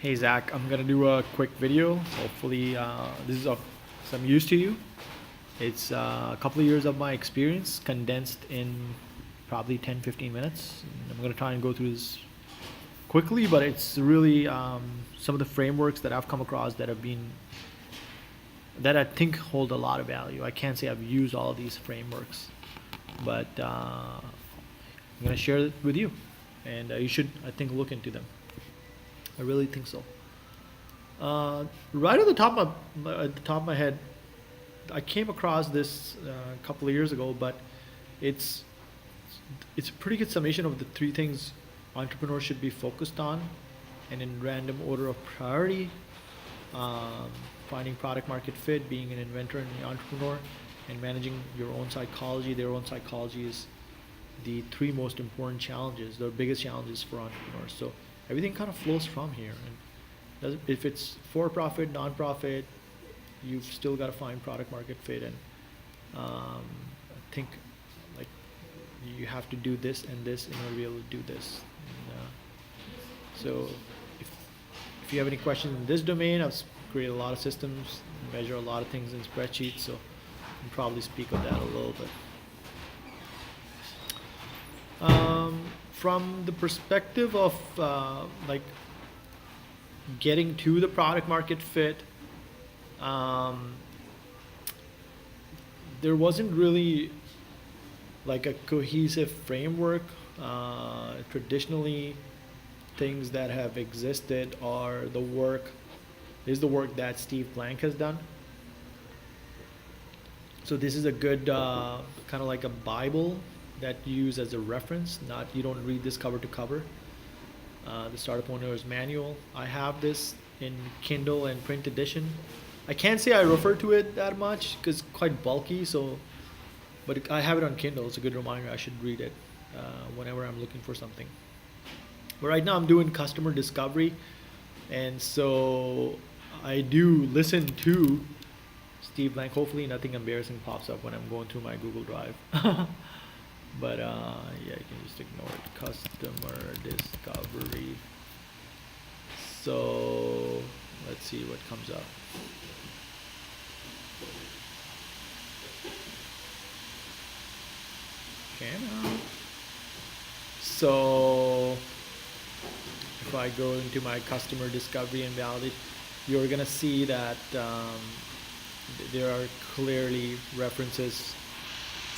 Hey Zach, I'm gonna do a quick video. Hopefully, this is of some use to you. It's a couple of years of my experience condensed in probably 10-15 minutes. And I'm gonna try and go through this quickly, but it's really some of the frameworks that I've come across that I think hold a lot of value. I can't say I've used all of these frameworks, but I'm gonna share it with you, and you should, I think, look into them. I really think so. Right at the top of my head, I came across this a couple of years ago, but it's it's a pretty good summation of the three things entrepreneurs should be focused on, and in random order of priority. Um, Finding product market fit, being an inventor and an entrepreneur, and managing your own psychology, their own psychology is the three most important challenges, the biggest challenges for entrepreneurs. So everything kind of flows from here. And if it's for-profit, non-profit, you've still got to find product market fit, and I think like you have to do this and this in order to be able to do this. And, so if you have any questions in this domain, I've created a lot of systems, measure a lot of things in spreadsheets, so I can probably speak of that a little bit. From the perspective of like getting to the product market fit, there wasn't really like a cohesive framework. Traditionally, things that have existed are the work that Steve Blank has done. So this is a good kind of like a Bible that you use as a reference. Not, you don't read this cover to cover. The Startup Owner's Manual. I have this in Kindle and print edition. I can't say I refer to it that much because it's quite bulky. But I have it on Kindle. It's a good reminder. I should read it whenever I'm looking for something. But right now I'm doing customer discovery, and so I do listen to Steve Blank. Hopefully nothing embarrassing pops up when I'm going through my Google Drive. But yeah, you can just ignore it. Customer discovery. So let's see what comes up. Okay, now. So if I go into my customer discovery and validate, you're gonna see that there are clearly references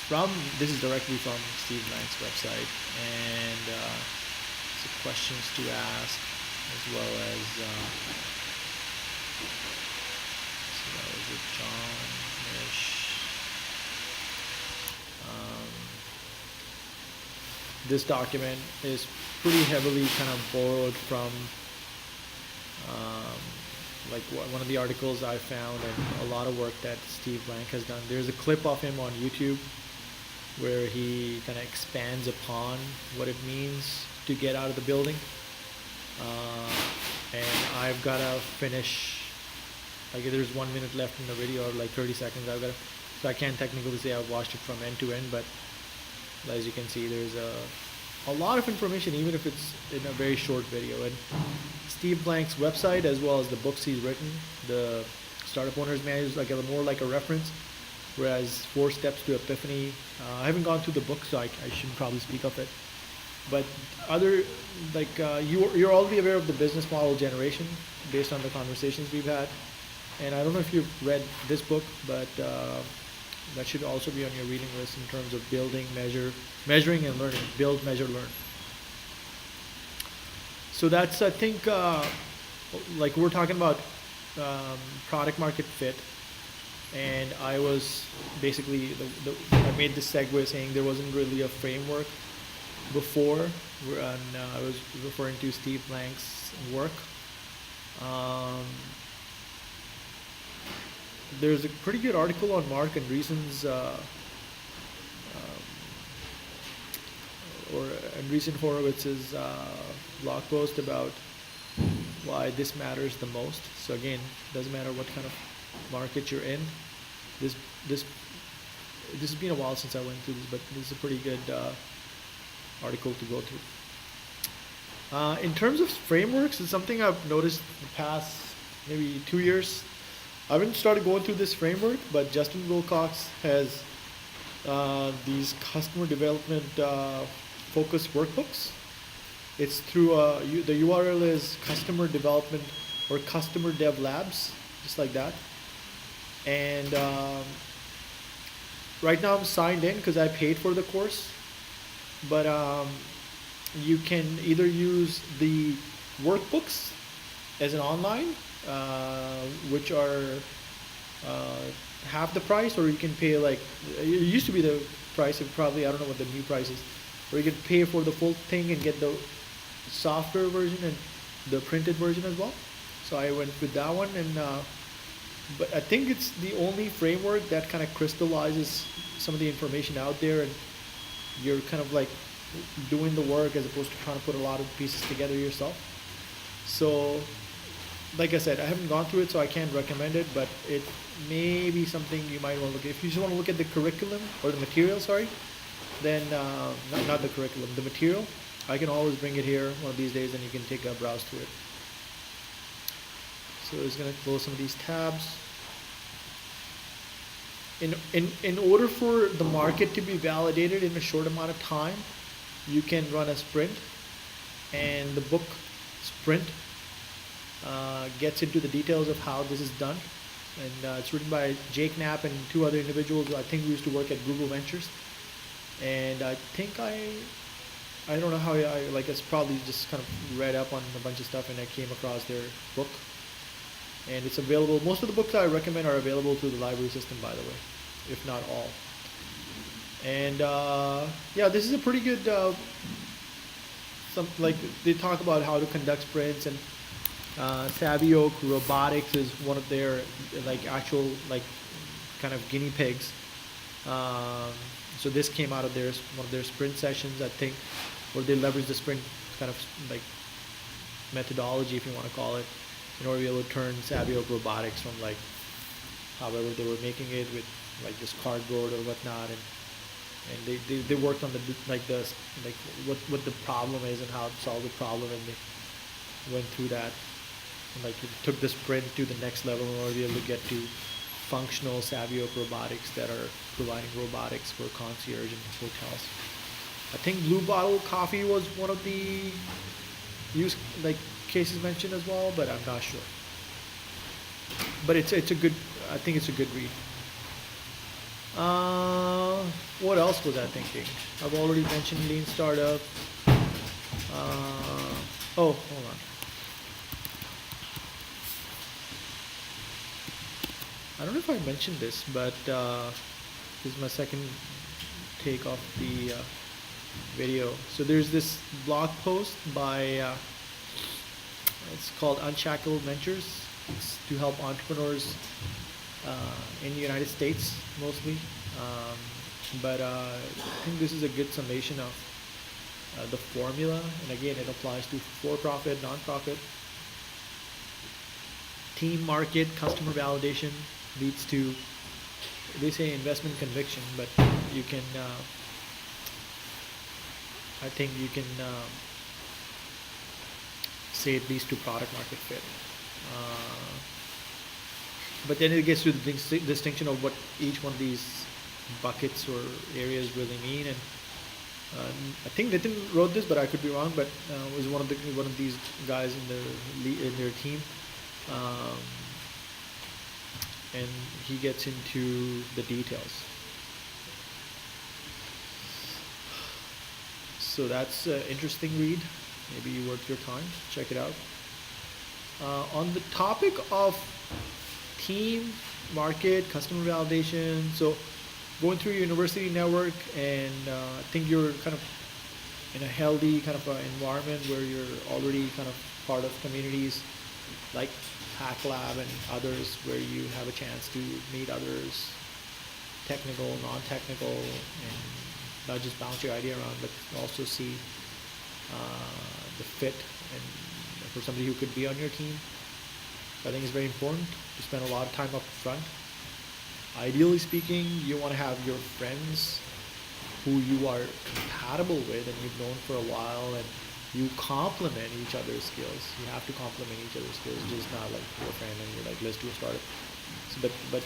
from, this is directly from Steve Blank's website, and some questions to ask, as well as John-ish. This document is pretty heavily kind of borrowed from like one of the articles I found, and a lot of work that Steve Blank has done. There's a clip of him on YouTube where he kind of expands upon what it means to get out of the building. And I've got to finish, like there's 1 minute left in the video, or like 30 seconds. So I can't technically say I've watched it from end to end, but as you can see, there's a lot of information, even if it's in a very short video. And Steve Blank's website, as well as the books he's written, the Startup Owner's Manual, is like more like a reference, whereas 4 Steps to Epiphany, I haven't gone through the book, so I shouldn't probably speak of it. But other, like you're already aware of the business model generation based on the conversations we've had. And I don't know if you've read this book, but that should also be on your reading list in terms of building, measuring and learning. Build, measure, learn. So that's, I think, like we're talking about product market fit, and I was basically, I made this segue saying there wasn't really a framework before, and I was referring to Steve Blank's work. There's a pretty good article on Mark Andreessen's Andreessen Horowitz's blog post about why this matters the most. So again, doesn't matter what kind of market you're in. This has been a while since I went through this, but this is a pretty good article to go through. In terms of frameworks, it's something I've noticed the past maybe 2 years. I haven't started going through this framework, but Justin Wilcox has these customer development focused workbooks. It's through the URL is customer development or customer dev labs, just like that. And right now I'm signed in because I paid for the course, but you can either use the workbooks as an online, which are uh, half the price, or you can pay like it used to be the price. Of probably I don't know what the new price is, or you can pay for the full thing and get the software version and the printed version as well. So I went with that one, and but I think it's the only framework that kind of crystallizes some of the information out there, and you're kind of like doing the work as opposed to trying to put a lot of pieces together yourself. So, like I said, I haven't gone through it, so I can't recommend it, but it may be something you might want to look at. If you just want to look at the curriculum or the material, sorry, then not the curriculum, the material. I can always bring it here one of these days, and you can take a browse through it. So it's going to close some of these tabs. In order for the market to be validated in a short amount of time, you can run a sprint, and the book sprint gets into the details of how this is done. And it's written by Jake Knapp and two other individuals who I think we used to work at Google Ventures. And I think I don't know how I like it's probably just kind of read up on a bunch of stuff and I came across their book. And it's available. Most of the books I recommend are available through the library system, by the way, if not all. And yeah, this is a pretty good. Some like they talk about how to conduct sprints, and Savvy Robotics is one of their like actual like kind of guinea pigs. So this came out of their one of their sprint sessions, I think, where they leverage the sprint kind of like methodology, if you want to call it, in order to be able to turn Savvy Robotics from like however they were making it with like just cardboard or whatnot, and they worked on the like the like what the problem is and how to solve the problem, and they went through that, and like it took the sprint to the next level in order to be able to get to functional Savvy robotics that are providing robotics for concierge and hotels. I think Blue Bottle Coffee was one of the use like cases mentioned as well, but I'm not sure. But it's a good. I think it's a good read. What else was I thinking? I've already mentioned Lean Startup. Oh, hold on. I don't know if I mentioned this, but this is my second take of the video. So there's this blog post by, it's called Unshackled Ventures. It's to help entrepreneurs in the United States mostly. But I think this is a good summation of the formula. And again, it applies to for-profit, non-profit. Team, market, customer validation leads to, they say investment conviction, but you can, I think you can say it leads to product market fit. But then it gets to the distinction of what each one of these buckets or areas really mean. And I think Nitin wrote this, but I could be wrong. But was one of these guys in their team, and he gets into the details. So that's an interesting read. Maybe worth your time. Check it out. On the topic of team, market, customer validation, so going through your university network, and I think you're kind of in a healthy kind of environment where you're already kind of part of communities like Hack Lab and others, where you have a chance to meet others, technical, non-technical, and not just bounce your idea around, but also see the fit and for somebody who could be on your team. So I think it's very important to spend a lot of time up front. Ideally speaking, you want to have your friends who you are compatible with and you've known for a while, and you complement each other's skills. You have to complement each other's skills, just not like your friend and you're like, let's do a startup. So, but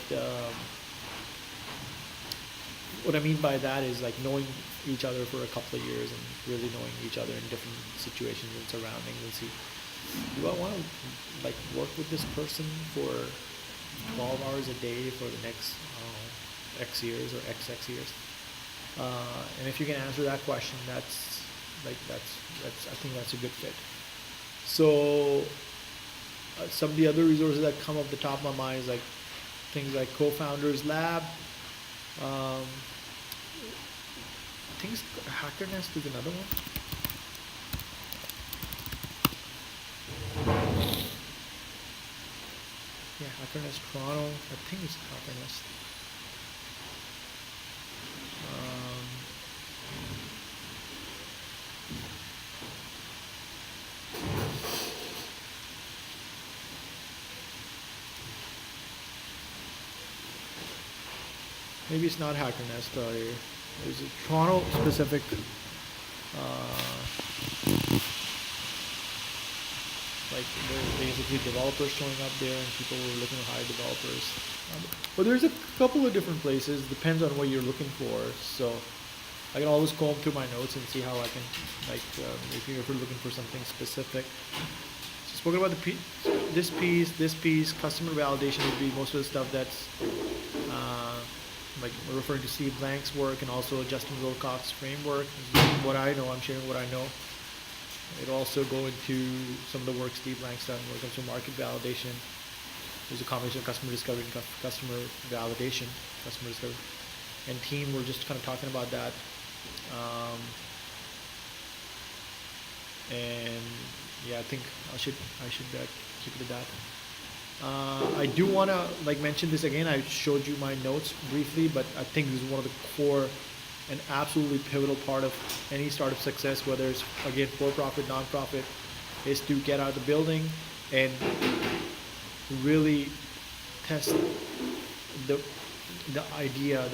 what I mean by that is like knowing each other for a couple of years and really knowing each other in different situations and surroundings and see, do I want to like work with this person for 12 hours a day for the next X years or XX years? And if you can answer that question, that's I think that's a good fit. So some of the other resources that come up the top of my mind is like things like Co-Founders Lab. Things Hacker Nest is another one. Yeah, Hacker Nest Toronto. I think it's Hacker Nest. Maybe it's not Hacker Nest. There's a Toronto specific. Like there's basically developers showing up there and people are looking to hire developers. But there's a couple of different places. Depends on what you're looking for. So I can always comb through my notes and see how I can like if you're looking for something specific. So spoken about this piece, customer validation would be most of the stuff that's like referring to Steve Blank's work and also Justin Wilcox's framework. This is what I know. I'm sharing what I know. It'll also go into some of the work Steve Blank's done when it comes to market validation. There's a combination of customer discovery and customer validation, customer discovery. And team, we're just kind of talking about that. And yeah, I think I should keep it at that. I do want to like mention this again. I showed you my notes briefly, but I think this is one of the core and absolutely pivotal part of any startup success, whether it's again for-profit, non-profit, is to get out of the building and really test the idea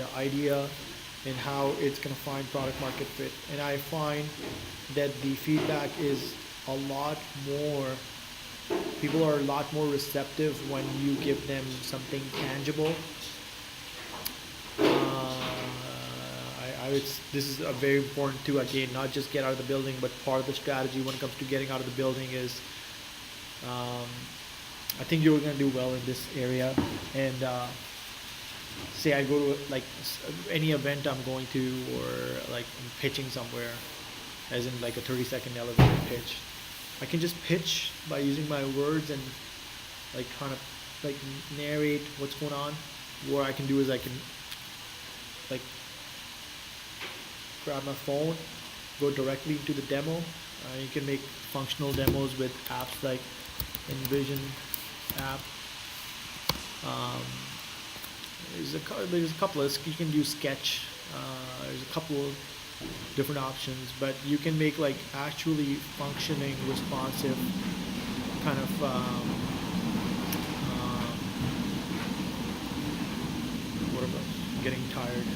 and how it's going to find product market fit. And I find that the feedback is a lot more. People are a lot more receptive when you give them something tangible. This is a very important too. Again, not just get out of the building, but part of the strategy when it comes to getting out of the building is, I think you're going to do well in this area. And say I go to like any event I'm going to, or like I'm pitching somewhere, as in like a 30-second elevator pitch. I can just pitch by using my words and like trying to like narrate what's going on. What I can do is I can like grab my phone, go directly into the demo. You can make functional demos with apps like Envision app. There's a couple of, you can use Sketch. There's a couple of different options, but you can make like actually functioning, responsive kind of what am I getting tired?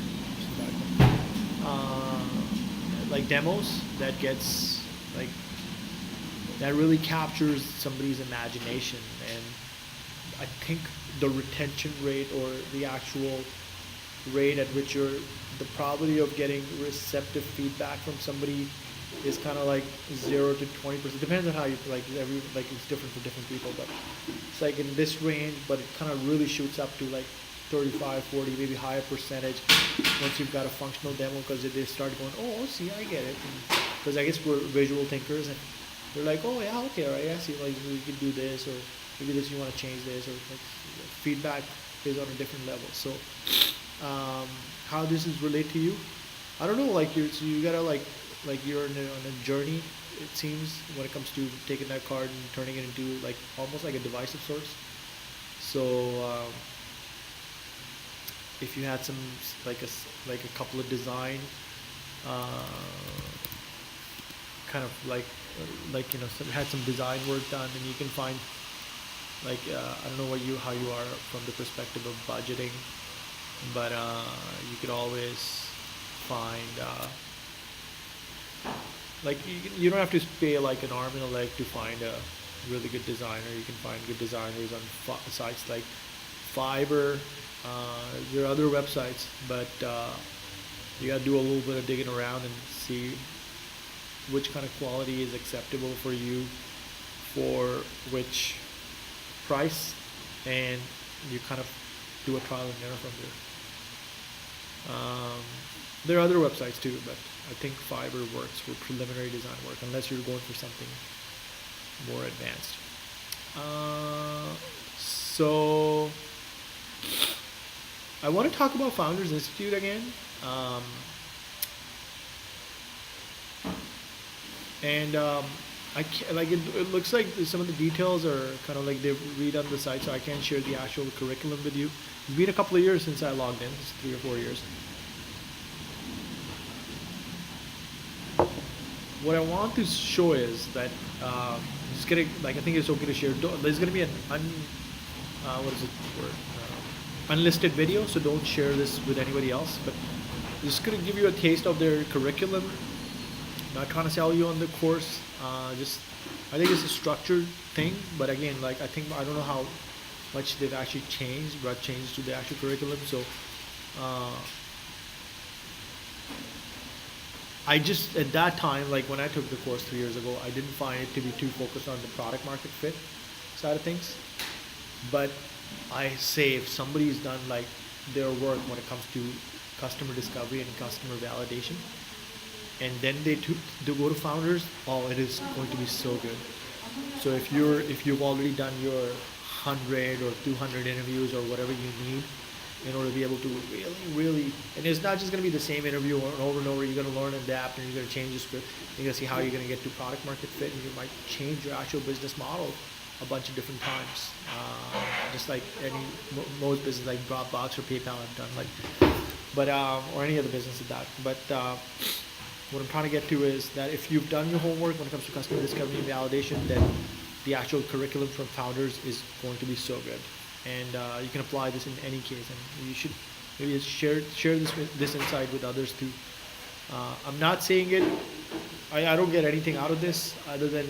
Like demos that gets like that really captures somebody's imagination, and I think the retention rate or the actual rate at which the probability of getting receptive feedback from somebody is kind of like 0 to 20%. Depends on how you like it's different for different people, but it's like in this range, but it kind of really shoots up to like 35, 40, maybe higher percentage once you've got a functional demo, because they start going, oh, see, I get it. Because I guess we're visual thinkers, and they're like, oh, yeah, okay, all right, I see, like, we can do this, or maybe this, you want to change this, or like, feedback is on a different level. So how does this relate to you? I don't know, like, you gotta, like you're on a journey, it seems, when it comes to taking that card and turning it into, like, almost like a device of sorts. So, if you had some like a couple of design kind of like had some design work done, and you can find like I don't know how you are from the perspective of budgeting, but you could always find like you don't have to pay like an arm and a leg to find a really good designer. You can find good designers on sites like Fiverr. There are other websites, but you gotta do a little bit of digging around and see which kind of quality is acceptable for you for which price, and you kind of do a trial and error from there. There are other websites too, but I think Fiverr works for preliminary design work unless you're going for something more advanced. So I want to talk about Founders Institute again. And I can't, like it looks like some of the details are kind of like they read on the site, so I can't share the actual curriculum with you. It's been a couple of years since I logged in. It's 3 or 4 years. What I want to show is that just gonna, like, I think it's okay to share. There's gonna be an what is it word? Unlisted video, so don't share this with anybody else. But just gonna give you a taste of their curriculum. Not trying to sell you on the course. Just I think it's a structured thing, but again, like I don't know how much they've actually changed, what changed to the actual curriculum. So I just at that time, like when I took the course 3 years ago, I didn't find it to be too focused on the product market fit side of things. But I say if somebody's done like their work when it comes to customer discovery and customer validation, and then they go to Founders, oh, it is going to be so good. So if you've already done your 100 or 200 interviews or whatever you need in order to be able to really, and it's not just going to be the same interview over and over. You're going to learn and adapt, and you're going to change the script. You're going to see how you're going to get to product market fit, and you might change your actual business model a bunch of different times. Just like most business like Dropbox or PayPal have done, or any other business like that. But what I'm trying to get to is that if you've done your homework when it comes to customer discovery and validation, then the actual curriculum from Founders is going to be so good. And you can apply this in any case, and you should maybe share this insight with others too. I'm not saying it. I don't get anything out of this other than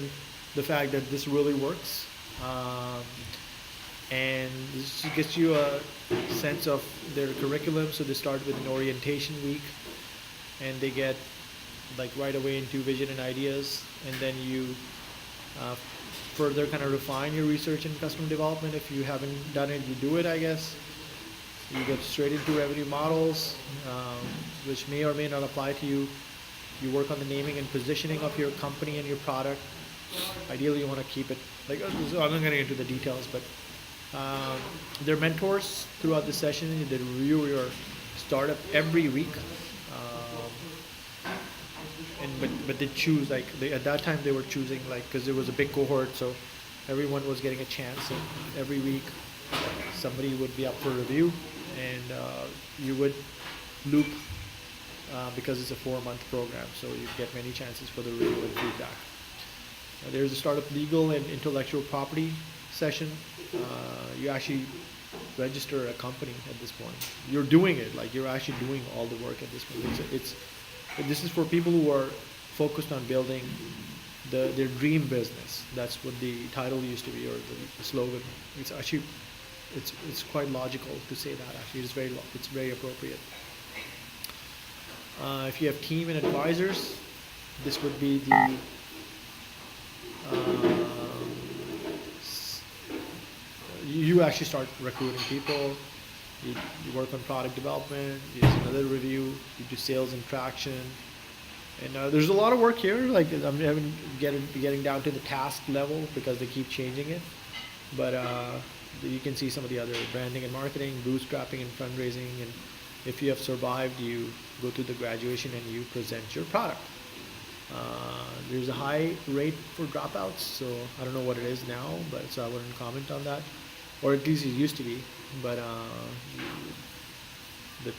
the fact that this really works, and this gets you a sense of their curriculum. So they start with an orientation week, and they get like right away into vision and ideas, and then you further kind of refine your research and customer development. If you haven't done it, you do it, I guess. You get straight into revenue models, which may or may not apply to you. You work on the naming and positioning of your company and your product. Ideally, you want to keep it, like, so I'm not getting into the details, but they're mentors throughout the session. They review your startup every week. But they choose, like, at that time they were choosing, like, because there was a big cohort, so everyone was getting a chance, and every week somebody would be up for review, and you would loop because it's a 4-month program, so you get many chances for the review and feedback. There's a startup legal and intellectual property session. You actually register a company at this point. You're doing it, like you're actually doing all the work at this point. This is for people who are focused on building their dream business. That's what the title used to be, or the slogan. It's actually, it's quite logical to say that. Actually, it's very appropriate. If you have team and advisors, this would be the you actually start recruiting people. You work on product development. You do another review. You do sales and traction. And there's a lot of work here. Like I'm getting down to the task level because they keep changing it. But you can see some of the other branding and marketing, bootstrapping and fundraising. And if you have survived, you go to the graduation and you present your product. There's a high rate for dropouts, so I don't know what it is now, but so I wouldn't comment on that, or at least it used to be. But the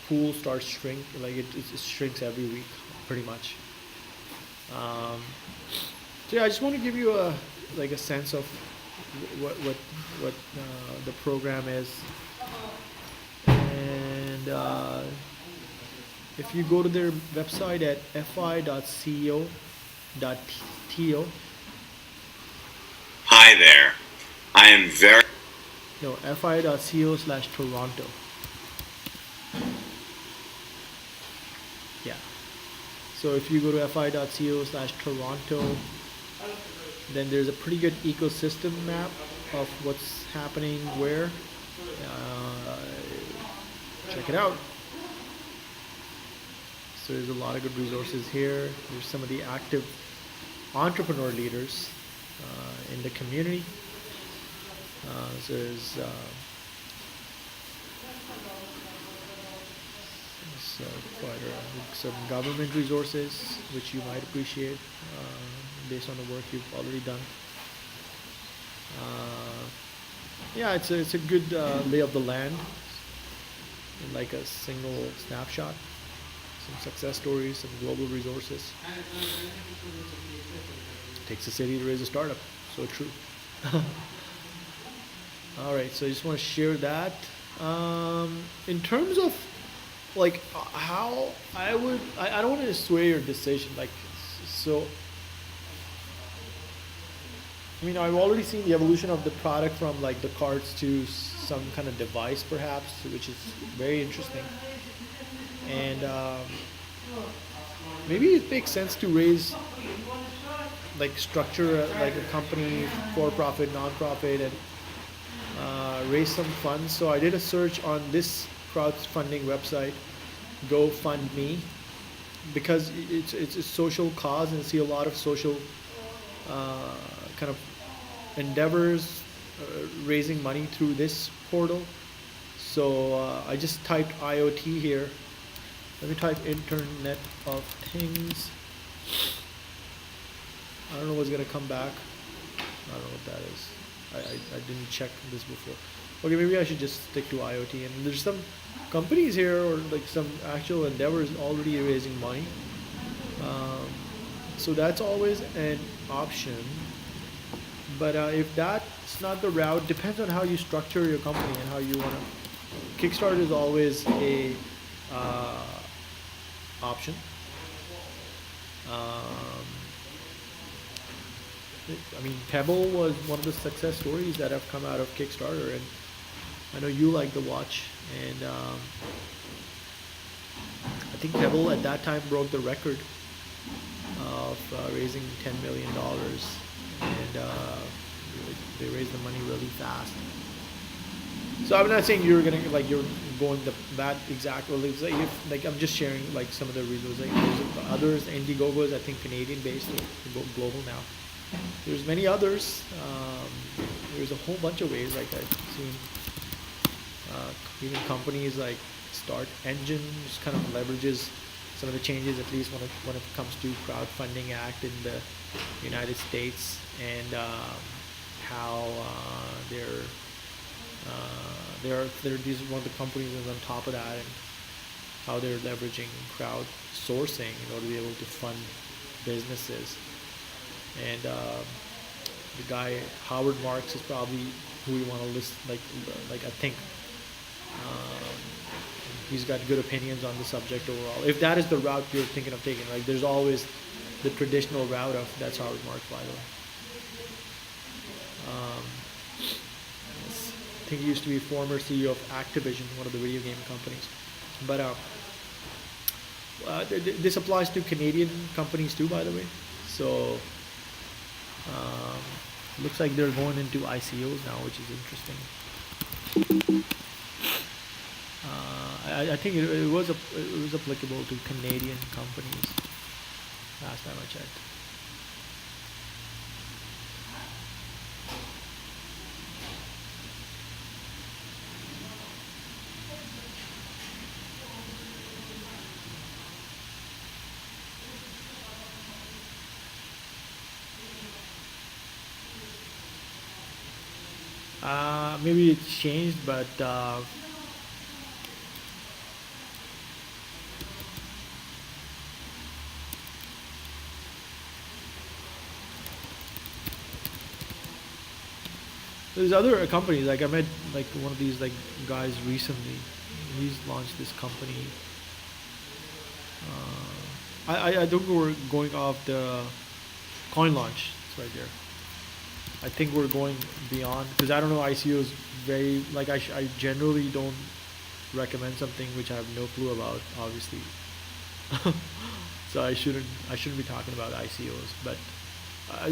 pool starts shrink, like it shrinks every week, pretty much. So yeah, I just want to give you a sense of what the program is, and If you go to their website at fi.co.to. Hi there. I am very. No, fi.co/Toronto. Yeah. So if you go to fi.co/Toronto, then there's a pretty good ecosystem map of what's happening where. Check it out. So there's a lot of good resources here. There's some of the active entrepreneur leaders in the community. So there's so quite some government resources which you might appreciate based on the work you've already done. Yeah, it's a good lay of the land in like a single snapshot. Some success stories, some global resources. Takes a city to raise a startup. So true. All right, so I just want to share that. In terms of like how I would, I don't want to sway your decision. Like, so, I mean, I've already seen the evolution of the product from like the cards to some kind of device, perhaps, which is very interesting. And maybe it makes sense to raise, like, structure like a company, for-profit, non-profit, and raise some funds. So I did a search on this crowdfunding website, GoFundMe, because it's a social cause, and I see a lot of social kind of endeavors raising money through this portal. So I just typed IoT here. Let me type Internet of Things. I don't know what's gonna come back. I don't know what that is. I didn't check this before. Okay, maybe I should just stick to IoT. And there's some companies here, or like some actual endeavors already raising money. So that's always an option. But if that's not the route, depends on how you structure your company and how you wanna. Kickstarter is always a option. I mean, Pebble was one of the success stories that have come out of Kickstarter, and I know you like the watch. And I think Pebble at that time broke the record of raising $10 million, and they raised the money really fast. So I'm not saying you're gonna you're going that exact. Well, it's like I'm just sharing like some of the reasons. Like there's others. Indiegogo is, I think, Canadian based, global now. There's many others. There's a whole bunch of ways. Like I've seen even companies like Start Engine, which kind of leverages some of the changes, at least when it comes to crowdfunding act in the United States, and how these one of the companies is on top of that, and how they're leveraging crowdsourcing in order to be able to fund businesses. And the guy Howard Marks is probably who we want to list. Like I think he's got good opinions on the subject overall. If that is the route you're thinking of taking, like there's always the traditional route of that's Howard Marks, by the way. I think he used to be former CEO of Activision, one of the video game companies. But this applies to Canadian companies too, by the way. So looks like they're going into ICOs now, which is interesting. I think it was applicable to Canadian companies last time I checked. Maybe it's changed, but there's other companies. Like I met like one of these like guys recently. He's launched this company. I think we're going off the coin launch. It's right there. I think we're going beyond because I don't know ICOs very like I generally don't recommend something which I have no clue about obviously. So I shouldn't be talking about ICOs. But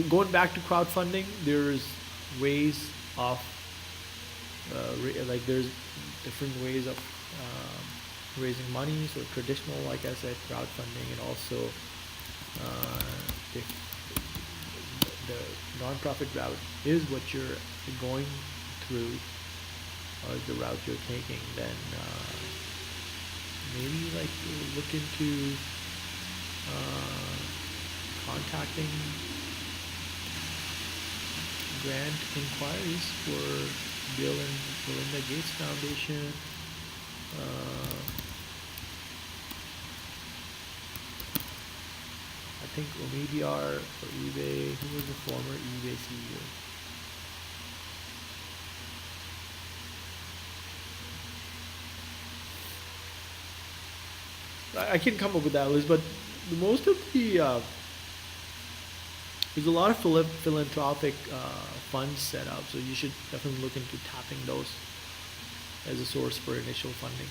going back to crowdfunding, there's ways of like there's different ways of raising money. So traditional, like I said, crowdfunding, and also if the nonprofit route is what you're going through or the route you're taking, then maybe like look into uh, contacting grant inquiries for Bill and Melinda Gates Foundation. Uh, I think Omidyar or eBay. Who was the former eBay CEO? I can come up with that list, but most of the there's a lot of philanthropic funds set up, so you should definitely look into tapping those as a source for initial funding.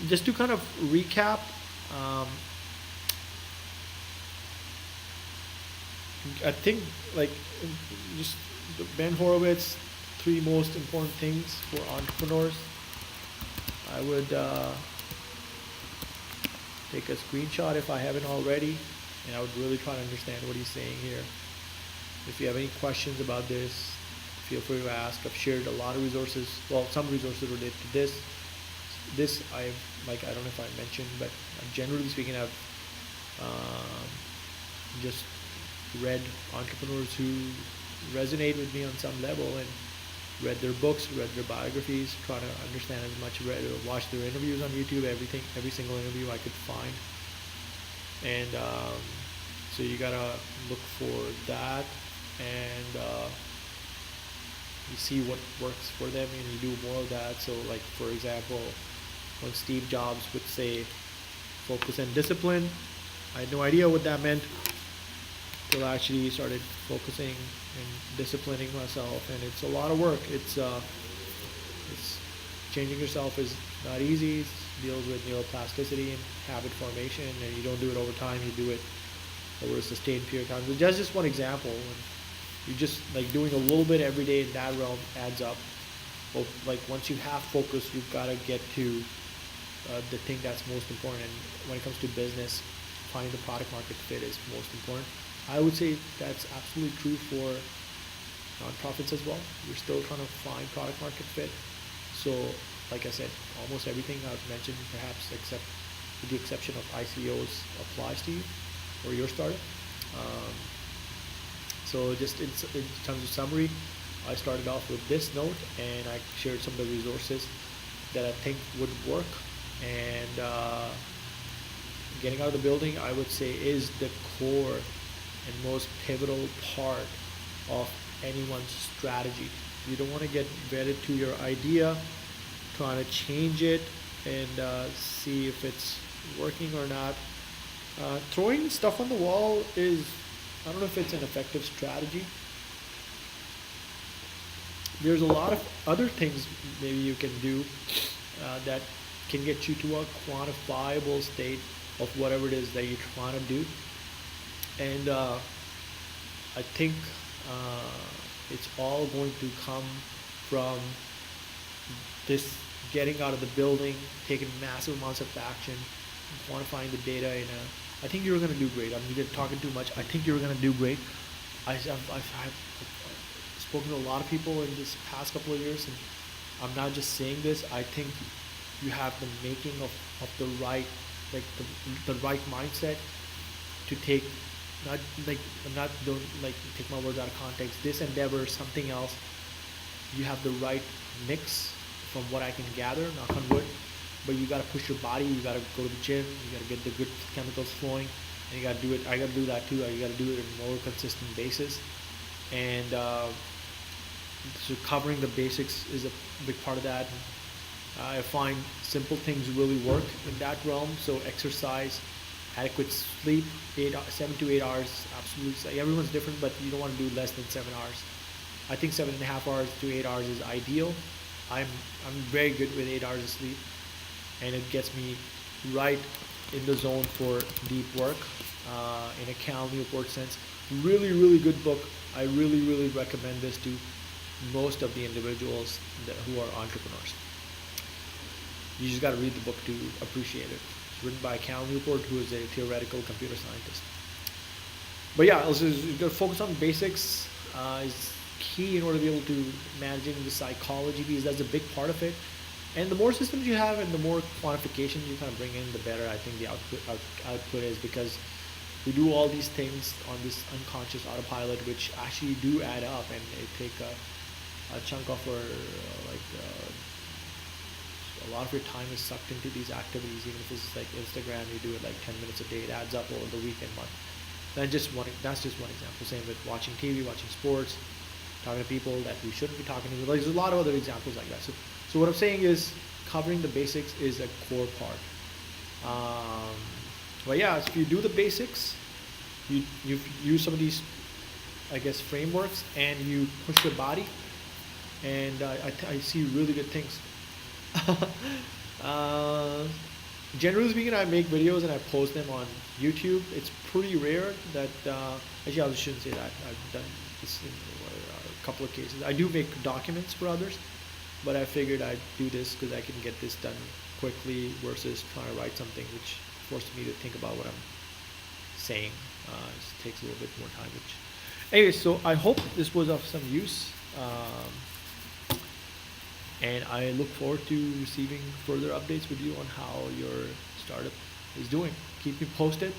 Just to kind of recap, um, I think like just Ben Horowitz, three most important things for entrepreneurs. I would take a screenshot if I haven't already, and I would really try to understand what he's saying here. If you have any questions about this, feel free to ask. I've shared a lot of resources, well, some resources related to this. This I've, like, I don't know if I mentioned, but generally speaking, I've just read entrepreneurs who resonate with me on some level and read their books, read their biographies, try to understand as much, read or watch their interviews on YouTube, everything, every single interview I could find. And so you gotta look for that, and you see what works for them, and you do more of that. So, like for example, when Steve Jobs would say, "Focus and discipline," I had no idea what that meant till I actually started focusing and disciplining myself, and it's a lot of work. It's changing yourself is not easy. It deals with neuroplasticity and habit formation, and you don't do it over time. You do it over a sustained period of time. So that's just one example. And you just like doing a little bit every day in that realm adds up. Well, like once you have focus, you've got to get to the thing that's most important. And when it comes to business, finding the product market fit is most important. I would say that's absolutely true for nonprofits as well. You're still trying to find product market fit. So, like I said, almost everything I've mentioned, perhaps except with the exception of ICOs, applies to you or your startup. Um, so, just in terms of summary, I started off with this note, and I shared some of the resources that I think would work. And getting out of the building, I would say, is the core and most pivotal part of anyone's strategy. You don't want to get wedded to your idea, trying to change it and see if it's working or not. Throwing stuff on the wall is, I don't know if it's an effective strategy. There's a lot of other things maybe you can do that can get you to a quantifiable state of whatever it is that you're trying to do. And I think it's all going to come from this getting out of the building, taking massive amounts of action, quantifying the data I think you're going to do great. I'm talking too much. I think you're going to do great. I've spoken to a lot of people in this past couple of years, and I'm not just saying this. I think you have the making of the right, like the right mindset to take, don't like take my words out of context. This endeavor, something else. You have the right mix from what I can gather, knock on wood. But you gotta push your body. You gotta go to the gym. You gotta get the good chemicals flowing, and you gotta do it. I gotta do that too. You gotta do it on a more consistent basis, and so covering the basics is a big part of that. I find simple things really work in that realm. So exercise, adequate sleep, 7 to 8 hours, absolutely. Everyone's different, but you don't want to do less than 7 hours. I think 7.5 hours to 8 hours is ideal. I'm I'm very good with 8 hours of sleep, and it gets me right in the zone for deep work. In a Cal Newport sense, really good book. I really recommend this to most of the individuals who are entrepreneurs. You just got to read the book to appreciate it. It's written by Cal Newport, who is a theoretical computer scientist. But yeah, also you got to focus on basics. Is key in order to be able to managing the psychology piece. That's a big part of it. And the more systems you have and the more quantification you kind of bring in, the better I think the output is, because we do all these things on this unconscious autopilot, which actually do add up, and they take a chunk of our a lot of your time is sucked into these activities. Even if it's like Instagram, you do it like 10 minutes a day, it adds up over the week and month. That's just one example. Same with watching TV, watching sports, talking to people that we shouldn't be talking to. Like, there's a lot of other examples like that. So what I'm saying is covering the basics is a core part. But yeah, if you do the basics, you use some of these, I guess, frameworks, and you push your body, and I see really good things. uh, Generally speaking, I make videos and I post them on YouTube. It's pretty rare that actually I shouldn't say that. I've done this in a couple of cases. I do make documents for others, but I figured I'd do this because I can get this done quickly versus trying to write something which forces me to think about what I'm saying. It takes a little bit more time. Anyway, so I hope this was of some use. And I look forward to receiving further updates with you on how your startup is doing. Keep me posted.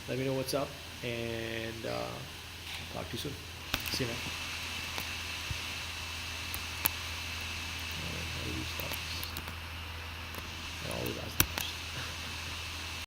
Let me know what's up, and talk to you soon. See you, man.